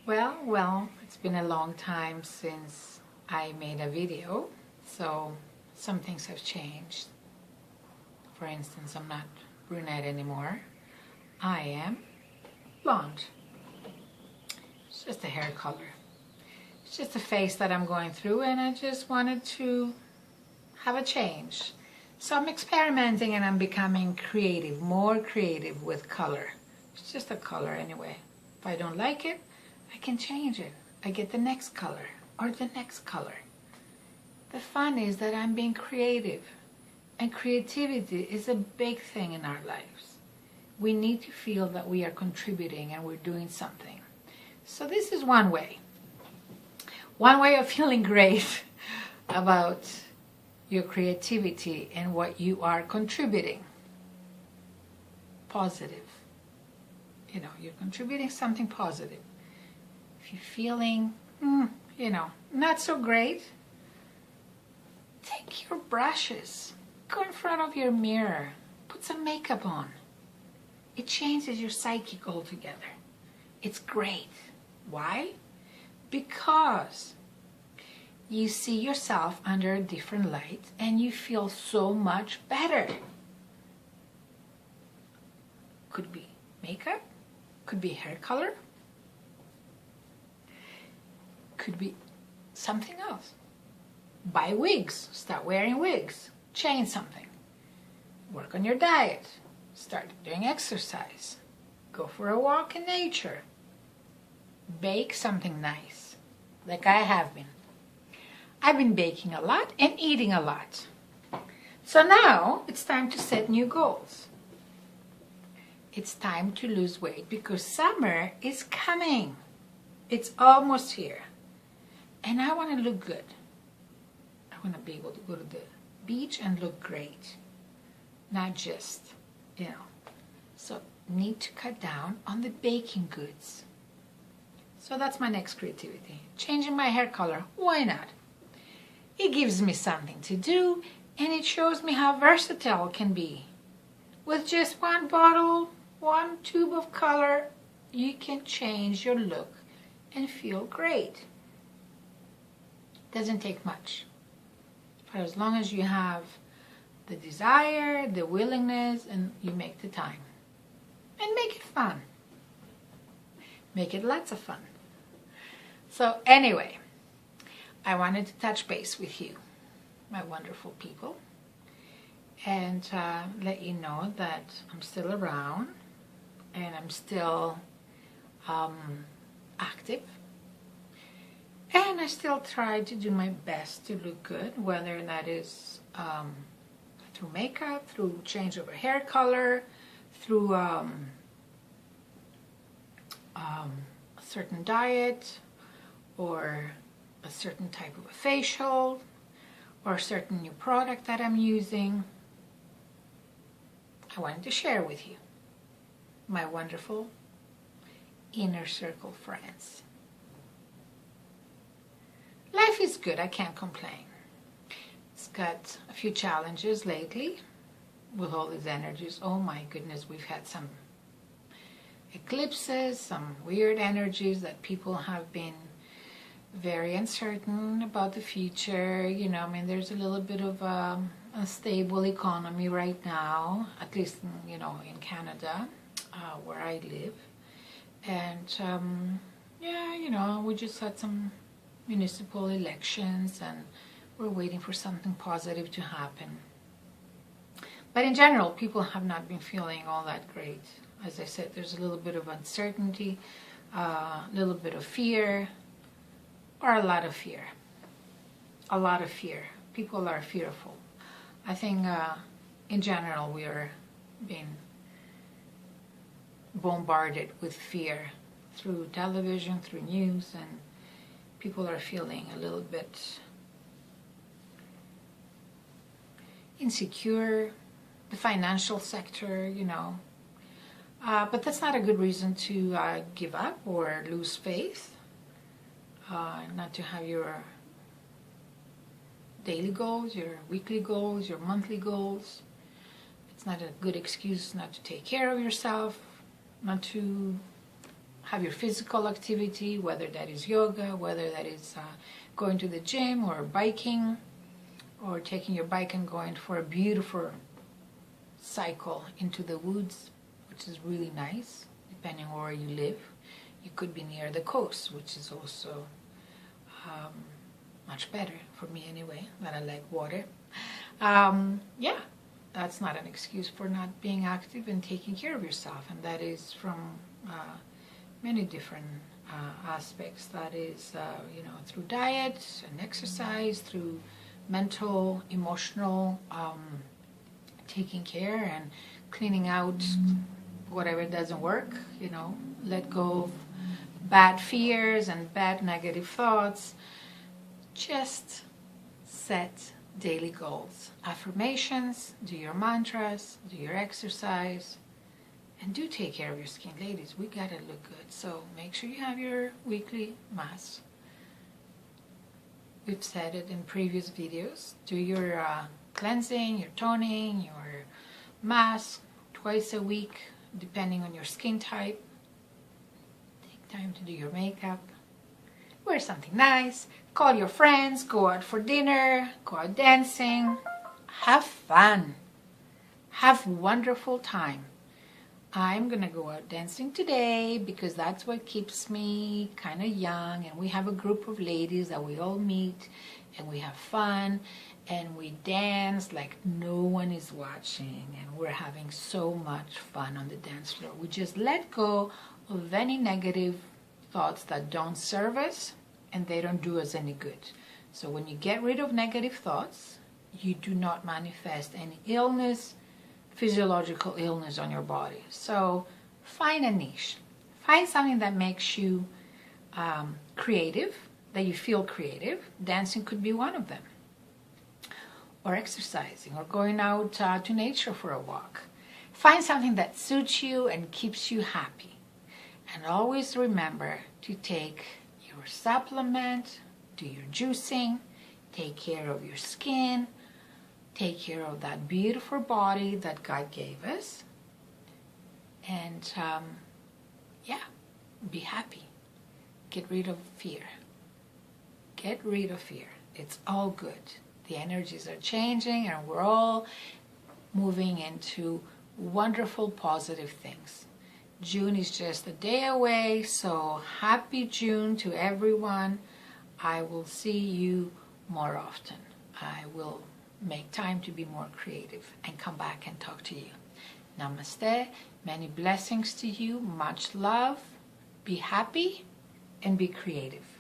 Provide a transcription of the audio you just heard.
Well, it's been a long time since I made a video, so some things have changed. For instance, I'm not brunette anymore. I am blonde. It's just a hair color. It's just a phase that I'm going through, and I just wanted to have a change. So I'm experimenting and I'm becoming creative, more creative with color. It's just a color anyway. If I don't like it, I can change it. I get the next color or the next color. The fun is that I'm being creative, and creativity is a big thing in our lives. We need to feel that we are contributing and we're doing something. So this is one way. One way of feeling great about your creativity and what you are contributing. Positive. You know, you're contributing something positive. If you're feeling, not so great, take your brushes, go in front of your mirror, put some makeup on. It changes your psyche altogether. It's great. Why? Because you see yourself under a different light and you feel so much better. Could be makeup, could be hair color, could be something else. Buy wigs, start wearing wigs, change something. Work on your diet, start doing exercise, go for a walk in nature, bake something nice, like I have been. I've been baking a lot and eating a lot. So now it's time to set new goals. It's time to lose weight because summer is coming. It's almost here. And I want to look good. I want to be able to go to the beach and look great. Not just, So need to cut down on the baking goods. So that's my next creativity. Changing my hair color. Why not? It gives me something to do, and it shows me how versatile it can be. With just one bottle, one tube of color, you can change your look and feel great. Doesn't take much. For as long as you have the desire, the willingness, and you make the time. And make it fun. Make it lots of fun. So anyway, I wanted to touch base with you, my wonderful people, and let you know that I'm still around and I'm still active. And I still try to do my best to look good, whether that is through makeup, through change of a hair color, through a certain diet, or a certain type of a facial, or a certain new product that I'm using. I wanted to share with you, my wonderful inner circle friends. Life is good, I can't complain. It's got a few challenges lately with all these energies. Oh my goodness, we've had some eclipses, some weird energies that people have been very uncertain about the future. There's a little bit of a stable economy right now, at least, in Canada, where I live. And, we just had some municipal elections, and we're waiting for something positive to happen. But in general, people have not been feeling all that great. As I said, there's a little bit of uncertainty, a little bit of fear, or a lot of fear. A lot of fear. People are fearful. I think in general we are being bombarded with fear through television, through news, and people are feeling a little bit insecure. The financial sector, but that's not a good reason to give up or lose faith. Not to have your daily goals, your weekly goals, your monthly goals. It's not a good excuse not to take care of yourself, not to have your physical activity, whether that is yoga, whether that is going to the gym or biking, or taking your bike and going for a beautiful cycle into the woods, which is really nice, depending on where you live. You could be near the coast, which is also much better for me anyway, that I like water. Yeah, that's not an excuse for not being active and taking care of yourself, and that is from many different aspects. That is, through diet and exercise, through mental, emotional, taking care and cleaning out whatever doesn't work, let go of bad fears and bad negative thoughts. Just set daily goals, affirmations, do your mantras, do your exercise, and do take care of your skin. Ladies, we gotta look good, so make sure you have your weekly mask. We've said it in previous videos. Do your cleansing, your toning, your mask twice a week, depending on your skin type. Take time to do your makeup. Wear something nice. Call your friends. Go out for dinner. Go out dancing. Have fun. Have a wonderful time. I'm gonna go out dancing today because that's what keeps me kind of young, and we have a group of ladies that we all meet and we have fun and we dance like no one is watching, and we're having so much fun on the dance floor. We just let go of any negative thoughts that don't serve us and they don't do us any good. So when you get rid of negative thoughts, you do not manifest any illness, physiological illness on your body. So find a niche. Find something that makes you creative, that you feel creative. Dancing could be one of them. Or exercising, or going out to nature for a walk. Find something that suits you and keeps you happy. And always remember to take your supplement, do your juicing, take care of your skin, take care of that beautiful body that God gave us, and be happy. Get rid of fear. Get rid of fear. It's all good. The energies are changing and we're all moving into wonderful, positive things. June is just a day away, so happy June to everyone. I will see you more often. I will make time to be more creative and come back and talk to you. Namaste. Many blessings to you. Much love. Be happy and be creative.